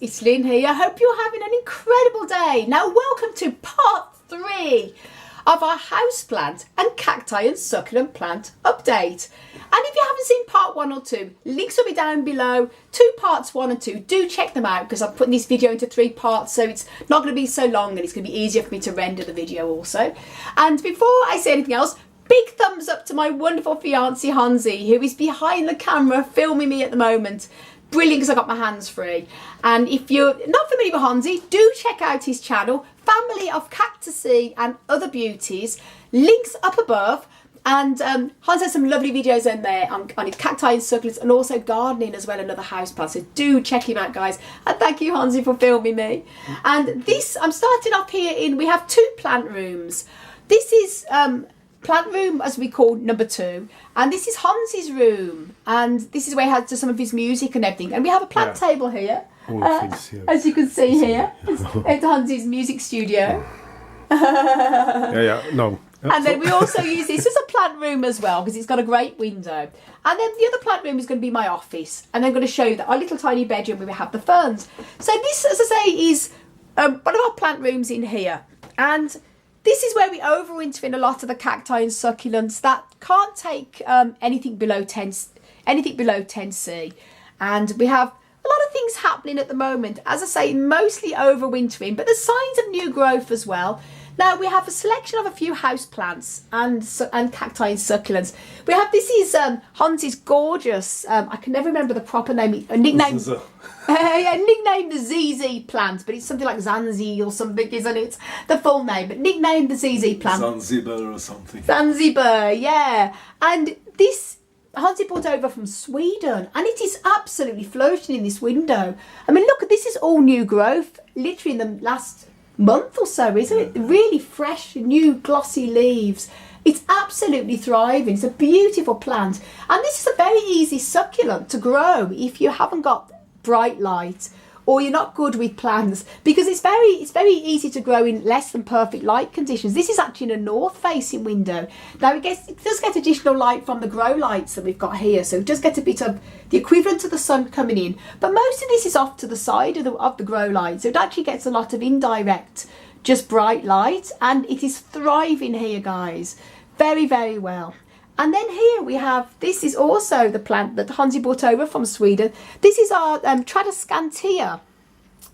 it's Lynn here. I hope you're having an incredible day. Now welcome to part 3 of our houseplant and cacti and succulent plant update. And if you haven't seen part 1 or 2, links will be down below to parts 1 and 2. Do check them out because I'm putting this video into 3 parts, so it's not going to be so long and it's going to be easier for me to render the video also. And before I say anything else, big thumbs up to my wonderful fiancé Hansi, who is behind the camera filming me at the moment. Brilliant, because I got my hands free. And if you're not familiar with Hansi, do check out his channel, Family of Cacti and Other Beauties. Links up above. And Hans has some lovely videos in there on his cacti and succulents and also gardening as well, and other houseplants. So do check him out, guys. And thank you, Hansi, for filming me. And this, I'm starting off here we have 2 plant rooms. This is plant room, as we call number 2, and this is Hansi's room, and this is where he has some of his music and everything. And we have a plant table here, as you can see here. It's Hansi's music studio. No. And then we also use this as a plant room as well, because it's got a great window. And then the other plant room is going to be my office, and I'm going to show you that our little tiny bedroom where we have the ferns. So this, as I say, is one of our plant rooms in here, and this is where we overwinter in a lot of the cacti and succulents that can't take anything below 10 C. And we have a lot of things happening at the moment. As I say, mostly overwintering, but there's signs of new growth as well. Now we have a selection of a few house plants and cacti and succulents. We have, this is Hansi's gorgeous, I can never remember the proper name, nicknamed the ZZ plant, but it's something like Zanzi or something, isn't it? The full name, but nicknamed the ZZ plant. Zanzibar or something. Zanzibar, yeah. And this Hansi brought over from Sweden, and it is absolutely flourishing in this window. I mean, look, this is all new growth, literally in the last month or so, isn't it? Really fresh, new, glossy leaves. It's absolutely thriving. It's a beautiful plant, and this is a very easy succulent to grow if you haven't got bright light or you're not good with plants, because it's very easy to grow in less than perfect light conditions. This is actually in a north facing window. Now it does get additional light from the grow lights that we've got here, so it does get a bit of the equivalent of the sun coming in, but most of this is off to the side of the grow light, so it actually gets a lot of indirect, just bright light, and it is thriving here, guys, very, very well. And then here we have, this is also the plant that Hansi brought over from Sweden. This is our Dracaena,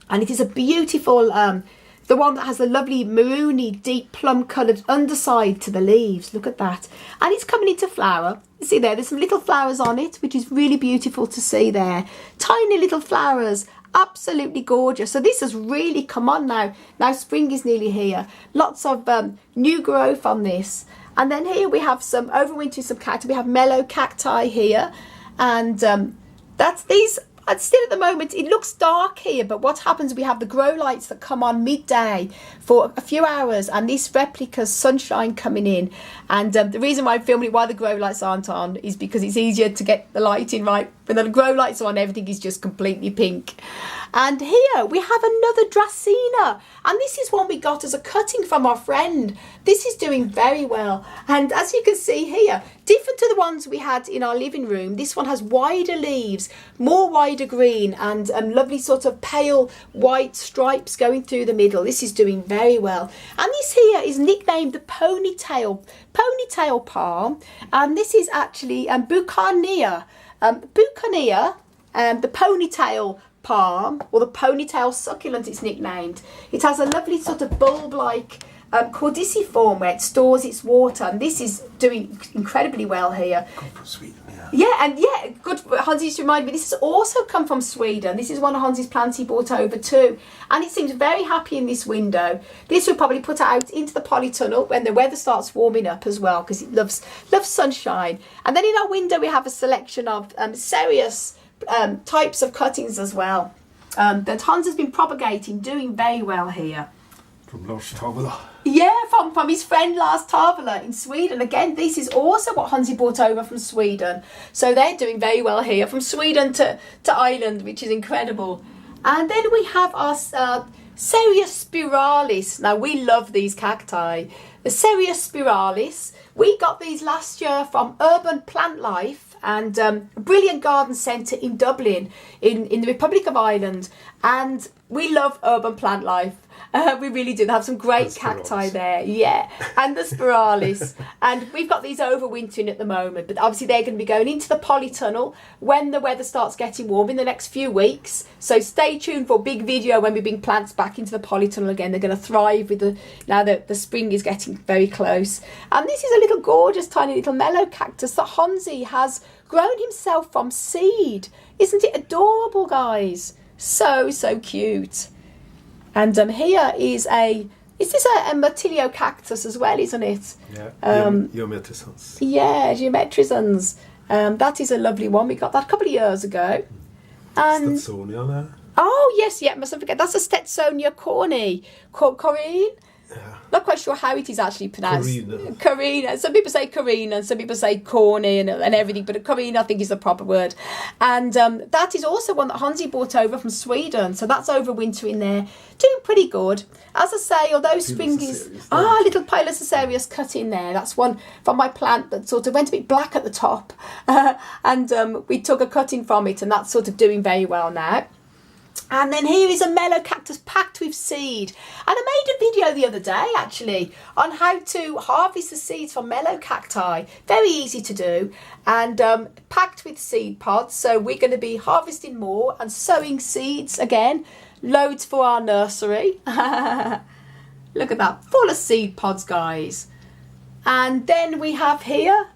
and it is a beautiful, the one that has the lovely maroony, deep plum coloured underside to the leaves. Look at that. And it's coming into flower. You see there's some little flowers on it, which is really beautiful to see there. Tiny little flowers, absolutely gorgeous. So this has really come on now. Now spring is nearly here. Lots of new growth on this. And then here we have some overwintering some cacti. We have mellow cacti here, and that's these. And still at the moment it looks dark here, but what happens, we have the grow lights that come on midday for a few hours, and this replica's sunshine coming in. And the reason why I'm filming it while the grow lights aren't on is because it's easier to get the lighting right. When the grow lights are on, everything is just completely pink. And here we have another Dracaena, and this is one we got as a cutting from our friend. This is doing very well, and as you can see here, different to the ones we had in our living room, this one has wider leaves, more wider green, and lovely sort of pale white stripes going through the middle. This is doing very well. And this here is nicknamed the Ponytail Palm, and this is actually Buchanea, the Ponytail Palm, or the Ponytail Succulent it's nicknamed. It has a lovely sort of bulb-like caudiciform where it stores its water, and this is doing incredibly well here. Come from Sweden, yeah. Yeah, and yeah, good. Hansi just reminded me, this has also come from Sweden. This is one of Hansi's plants he brought over too, and it seems very happy in this window. This will probably put out into the polytunnel when the weather starts warming up as well, because it loves sunshine. And then in our window we have a selection of serious types of cuttings as well that Hans has been propagating, doing very well here. From Lars Tavla. Yeah, from his friend Lars Tavla in Sweden. Again, this is also what Hansi brought over from Sweden. So they're doing very well here, from Sweden to Ireland, which is incredible. And then we have our Cereus spiralis. Now we love these cacti. the Cereus spiralis. We got these last year from Urban Plant Life and a brilliant garden centre in Dublin, in the Republic of Ireland. And we love Urban Plant Life. We really do. They have some great cacti there. Yeah. And the spiralis. And we've got these overwintering at the moment. But obviously they're going to be going into the polytunnel when the weather starts getting warm in the next few weeks. So stay tuned for a big video when we bring plants back into the polytunnel again. They're going to thrive with now that the spring is getting very close. And this is a little gorgeous tiny little mellow cactus that Hansi has grown himself from seed. Isn't it adorable, guys? So cute. And here is this a Martilio cactus as well, isn't it? Yeah, geometrisans. Yeah, geometrisans. That is a lovely one. We got that a couple of years ago. And Stetsonia there. oh yes, yeah, mustn't forget. That's a Stetsonia corny. Corinne? Yeah. Not quite sure how it is actually pronounced. Carina. Some people say Carina and some people say corny and everything, but Carina I think is the proper word. And that is also one that Hansi brought over from Sweden. So that's overwintering there. Doing pretty good. As I say, although spring is... little Pilosocereus cut in there. That's one from my plant that sort of went a bit black at the top. And we took a cutting from it and that's sort of doing very well now. And then here is a mellow cactus packed with seed. And I made a video the other day actually on how to harvest the seeds from mellow cacti. Very easy to do and packed with seed pods. So we're going to be harvesting more and sowing seeds again. Loads for our nursery. Look at that, full of seed pods, guys. And then we have here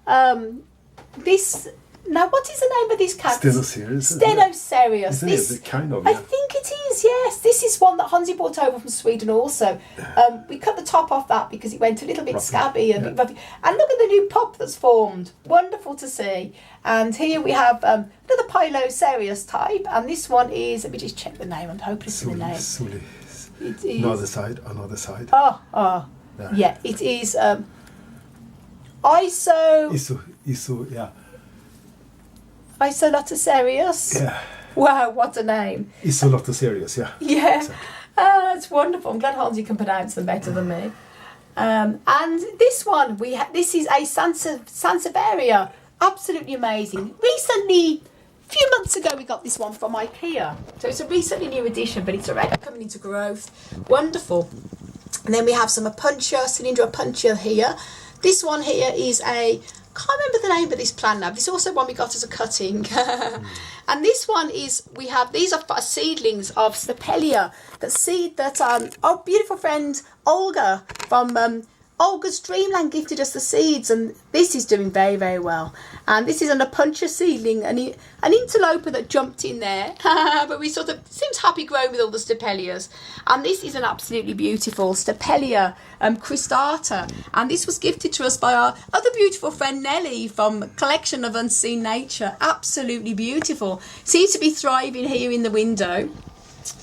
this... Now, what is the name of this cactus? Stenocereus. Isn't it? Kind of, yeah. I think it is, yes. This is one that Hansi brought over from Sweden also. We cut the top off that because it went a little bit scabby and a bit roughy. And look at the new pop that's formed. Wonderful to see. And here we have another Pilosocereus type. And this one is, let me just check the name. I'm hoping it's the name. It is. Another side. Oh. There. Yeah, it is yeah. Isolotocereus. Yeah. Wow, what a name. Isolotocereus, yeah. Yeah. Exactly. It's wonderful. I'm glad Hansi can pronounce them better than me. And this one, this is a Sansevieria. Absolutely amazing. Recently, a few months ago, we got this one from IKEA. So it's a recently new addition, but it's already coming into growth. Wonderful. And then we have some Cylindra puntia here. This one here is can't remember the name of this plant now. This is also one we got as a cutting. And this one is, these are seedlings of Stapelia. That our beautiful friend Olga from Olga's Dreamland gifted us the seeds, and this is doing very, very well. And this is an Apuntia seedling, an interloper that jumped in there, but we sort of seems happy growing with all the Stapelias. And this is an absolutely beautiful Stapelia cristata, and this was gifted to us by our other beautiful friend Nelly from Collection of Unseen Nature. Absolutely beautiful. Seems to be thriving here in the window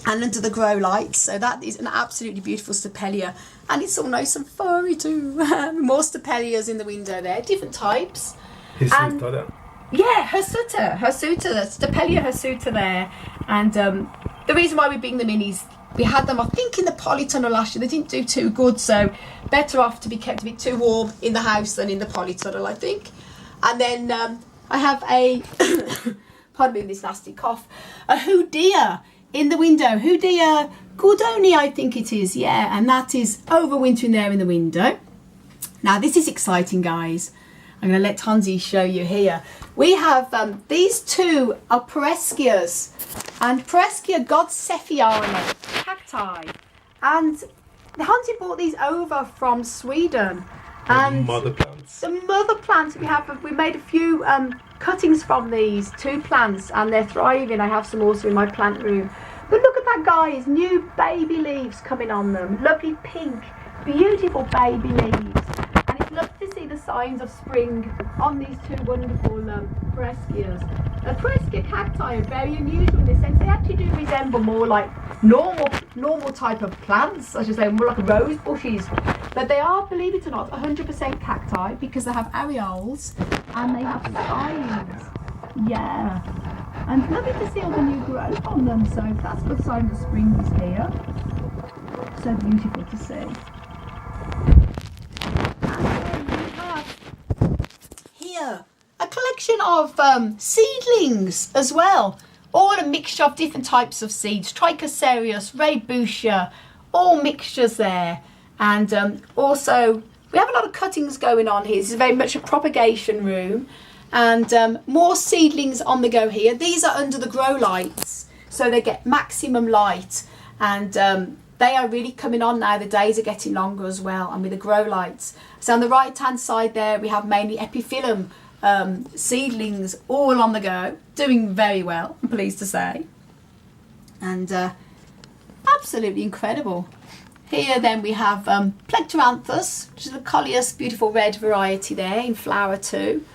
and under the grow lights. So that is an absolutely beautiful Stapelia, and it's all nice and furry too. More Stapelias in the window there, different types. Hirsuta there. Yeah, hirsuta, Stapelia hirsuta there. And the reason why we bring them in is we had them, I think, in the polytunnel last year. They didn't do too good, so better off to be kept a bit too warm in the house than in the polytunnel, I think. And then I have a, pardon me this nasty cough, a Houdia in the window. Houdia Gordoni, I think it is, yeah. And that is overwintering there in the window. Now, this is exciting, guys. I'm going to let Hansi show you here. We have these two are Perescias, and Perescia Godseffiana cacti. And Hansi brought these over from Sweden. And mother plants. The mother plants we made a few cuttings from these two plants, and they're thriving. I have some also in my plant room. But look at that, guys, new baby leaves coming on them. Lovely pink, beautiful baby leaves. And it's lovely to see the signs of spring on these two wonderful Perescias. Perescia cacti are very unusual in the sense they actually do resemble more like normal type of plants, I should say, more like rose bushes. But they are, believe it or not, 100% cacti because they have areoles and they have spines. Yeah. And lovely to see all the new growth on them, so that's a good sign the spring is here. So beautiful to see. here a collection of seedlings as well. All a mixture of different types of seeds. Trichocereus, Raybutia, all mixtures there. And also, we have a lot of cuttings going on here. This is very much a propagation room. And more seedlings on the go here. These are under the grow lights, so they get maximum light. And they are really coming on now. The days are getting longer as well, and with the grow lights. So on the right hand side there, we have mainly epiphyllum seedlings all on the go, doing very well, I'm pleased to say. And absolutely incredible. Here then we have Plectranthus, which is the Coleus, beautiful red variety there in flower too.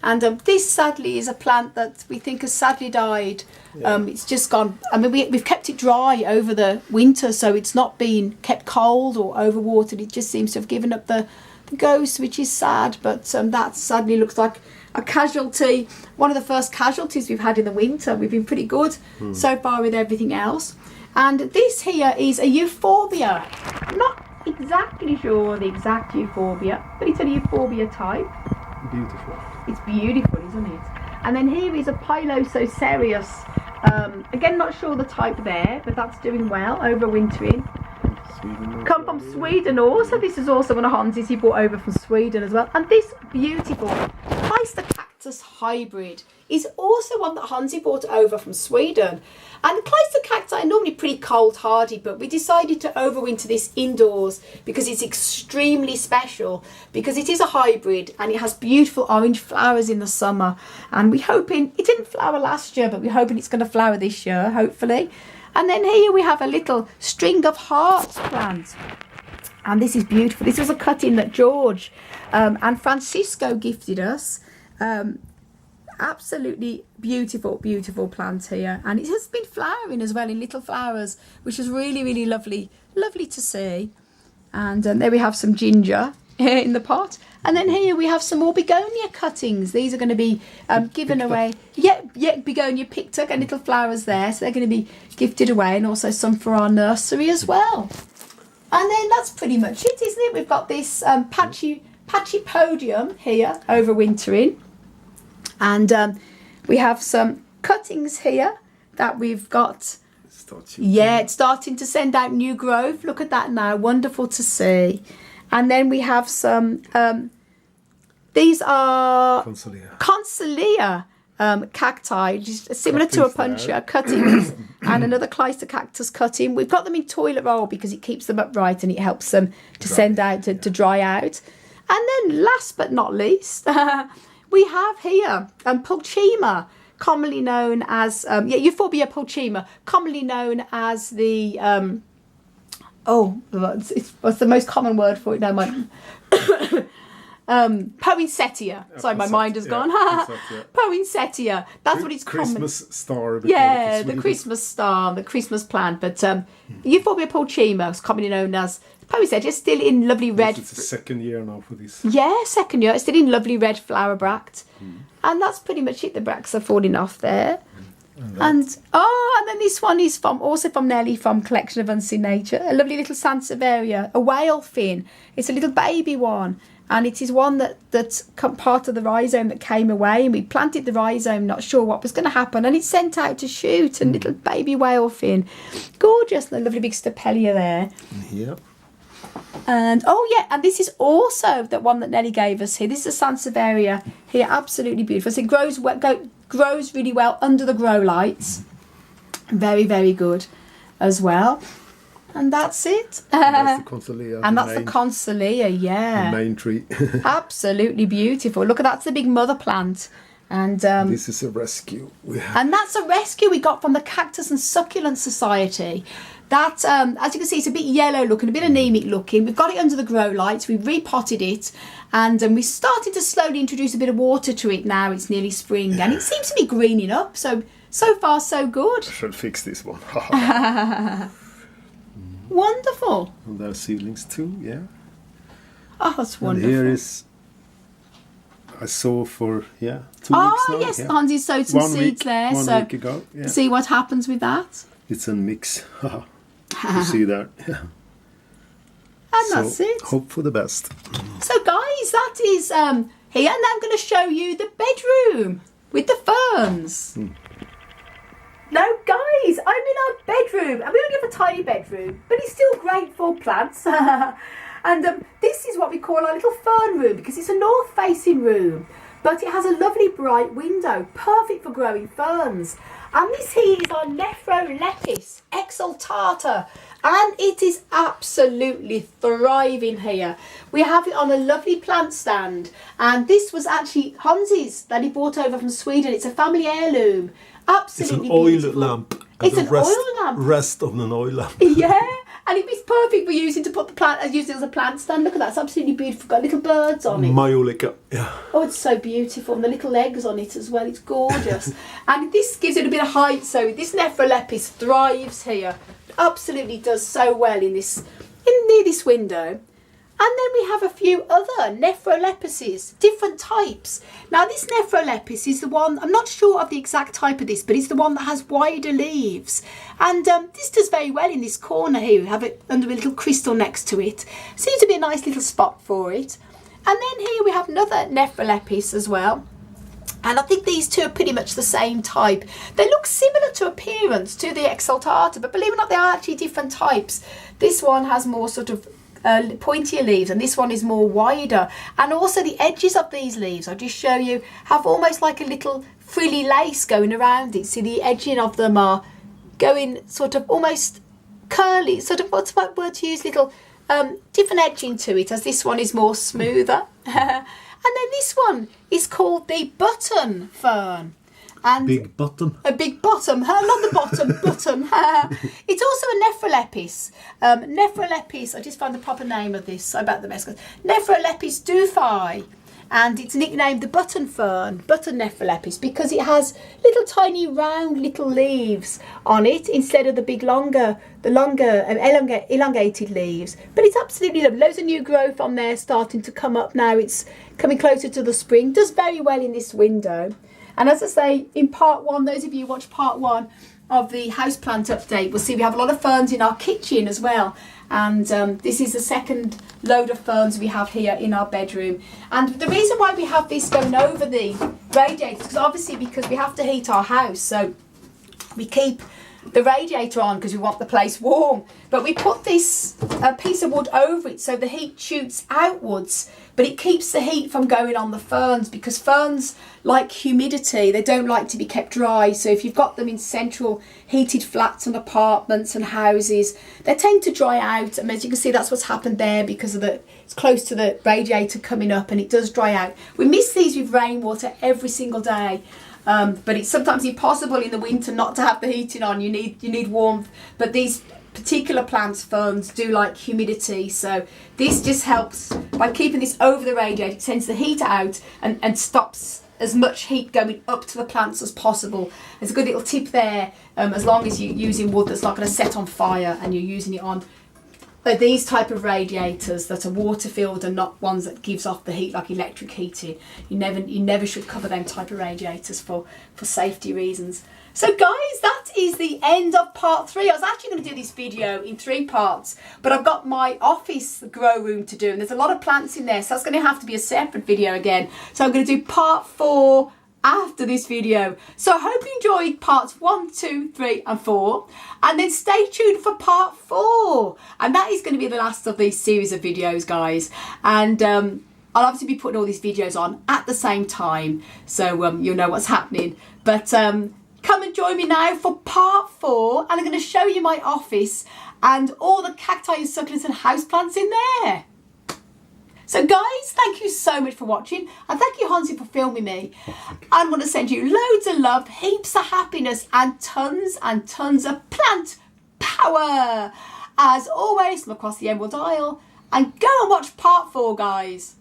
And this sadly is a plant that we think has sadly died. It's just gone, I mean, we've kept it dry over the winter, so it's not been kept cold or overwatered. It just seems to have given up the ghost, which is sad, but that sadly looks like a casualty, one of the first casualties we've had in the winter. We've been pretty good so far with everything else. And this here is a Euphorbia. I'm not exactly sure the exact Euphorbia, but it's a Euphorbia type. Beautiful. It's beautiful, isn't it? And then here is a Pilosocereus. Again, not sure the type there, but that's doing well, overwintering. Come from Sweden also. This is also one of Hansi's he brought over from Sweden as well. And this beautiful Cactus hybrid is also one that Hansi brought over from Sweden. And Cacti are normally pretty cold hardy, but we decided to overwinter this indoors because it's extremely special, because it is a hybrid and it has beautiful orange flowers in the summer. And we're hoping, it didn't flower last year, but we're hoping it's going to flower this year, hopefully. And then here we have a little string of hearts plant. And this is beautiful. This was a cutting that George and Francisco gifted us. Absolutely beautiful, beautiful plant here. And it has been flowering as well in little flowers, which is really, really lovely to see. And there we have some ginger here in the pot. And then here we have some more begonia cuttings. These are going to be given away. Yeah, begonia picta, and little flowers there. So they're going to be gifted away, and also some for our nursery as well. And then that's pretty much it, isn't it? We've got this patchy podium here overwintering. And we have some cuttings here that we've got. It's starting to send out new growth. Look at that now. Wonderful to see. And then we have some, these are Consolea cacti, just similar to a puncher, cuttings, and another Cacti Cactus cutting. We've got them in toilet roll because it keeps them upright and it helps them to send out, to dry out. And then last but not least, we have here Pulchima, commonly known as, Euphorbia pulchima, commonly known as the, what's the most common word for it now? Poinsettia. Sorry, my mind has gone. Poinsettia. That's what it's called. Christmas star. The Christmas star, the Christmas plant. But Euphorbia pulchima is commonly known as poinsettia. Still in lovely red. It's the second year now for this. Yeah, second year. It's still in lovely red flower bract. And that's pretty much it. The bracts are falling off there. And then this one is also from Nelly, from Collection of Unseen Nature. A lovely little Sansevieria, a whale fin. It's a little baby one, and it is one that's part of the rhizome that came away, and we planted the rhizome, not sure what was going to happen, and it's sent out to shoot, and little baby whale fin. Gorgeous, and a lovely big Stapelia there. Yep. And and this is also the one that Nelly gave us here. This is a Sansevieria here, absolutely beautiful. So it grows really well under the grow lights. Very, very good as well. And that's it. That's the Consolea. And that's the Consolea, yeah. The main tree. Absolutely beautiful. Look, that's the big mother plant. And this is a rescue. And that's a rescue we got from the Cactus and Succulent Society. That, as you can see, it's a bit yellow looking, a bit anemic looking. We've got it under the grow lights. We've repotted it, and we started to slowly introduce a bit of water to it now. It's nearly spring, and it seems to be greening up. So far, so good. I should fix this one. Wonderful. And there are seedlings too, yeah. Oh, that's wonderful. And here is, I saw for 2 weeks now. Oh, yes, yeah. Hansi sowed some seeds there. One week ago, yeah. See what happens with that. It's a mix. You see that? Yeah. And that's it. Hope for the best. So guys, that is here, and I'm going to show you the bedroom with the ferns. Now guys, I'm in our bedroom, and we only have a tiny bedroom, but it's still great for plants. And this is what we call our little fern room, because it's a north facing room, but it has a lovely bright window, perfect for growing ferns. And this here is our Nephrolepis exaltata, and it is absolutely thriving here. We have it on a lovely plant stand, and this was actually Hansi's that he brought over from Sweden. It's a family heirloom. Absolutely it's an beautiful. oil lamp. It's an oil lamp. Rest of an oil lamp. Yeah, and it was perfect for using to put the plant, use it as a plant stand. Look at that, it's absolutely beautiful. Got little birds on it. Majolika, yeah. Oh, it's so beautiful. And the little legs on it as well. It's gorgeous. And this gives it a bit of height. So this Nephrolepis thrives here. Absolutely does so well in this, near this window. And then we have a few other Nephrolepises, different types. Now this Nephrolepis is the one, I'm not sure of the exact type of this, but it's the one that has wider leaves. And this does very well in this corner here. We have it under a little crystal next to it. Seems to be a nice little spot for it. And then here we have another Nephrolepis as well. And I think these two are pretty much the same type. They look similar to appearance to the exaltata, but believe it or not, they are actually different types. This one has more sort of pointier leaves, and this one is more wider. And also the edges of these leaves, I'll just show you, have almost like a little frilly lace going around it. See, the edging of them are going sort of almost curly, sort of, what's the word to use, little different edging to it, as this one is more smoother. And then this one is called the button fern. And big bottom. A big bottom, not the bottom, button. It's also a Nephrolepis. Nephrolepis, I just found the proper name of this, about the best. Nephrolepis dufyi. And it's nicknamed the button fern, button Nephrolepis, because it has little tiny round little leaves on it instead of the big elongated leaves. But it's absolutely lovely. Loads of new growth on there starting to come up now. It's coming closer to the spring. Does very well in this window. And as I say, in part one, those of you who watch part one of the houseplant update will see we have a lot of ferns in our kitchen as well. And this is the second load of ferns we have here in our bedroom. And the reason why we have this going over the radiator is obviously because we have to heat our house. So we keep the radiator on because we want the place warm, but we put this piece of wood over it so the heat shoots outwards, but it keeps the heat from going on the ferns, because ferns like humidity. They don't like to be kept dry. So if you've got them in central heated flats and apartments and houses, they tend to dry out. And as you can see, that's what's happened there, because of it's close to the radiator coming up, and it does dry out. We mix these with rainwater every single day. But it's sometimes impossible in the winter not to have the heating on. You need warmth. But these particular plants, ferns, do like humidity. So this just helps by keeping this over the radiator. It sends the heat out and stops as much heat going up to the plants as possible. There's a good little tip there. As long as you're using wood that's not going to set on fire, and you're using it on these type of radiators that are water filled and not ones that gives off the heat like electric heating. You never should cover them type of radiators for safety reasons. So guys, that is the end of part 3. I was actually going to do this video in 3 parts, but I've got my office grow room to do, and there's a lot of plants in there, so that's going to have to be a separate video again. So I'm going to do part 4 after this video. So I hope you enjoyed parts 1, 2, 3 and 4, and then stay tuned for part 4, and that is going to be the last of this series of videos, guys. And I'll obviously be putting all these videos on at the same time, so you'll know what's happening. But come and join me now for part 4, and I'm going to show you my office and all the cacti and succulents and houseplants in there. So guys, thank you so much for watching, and thank you, Hansi, for filming me. I'm going to send you loads of love, heaps of happiness, and tons of plant power. As always, from across the Emerald Isle, and go and watch part 4, guys.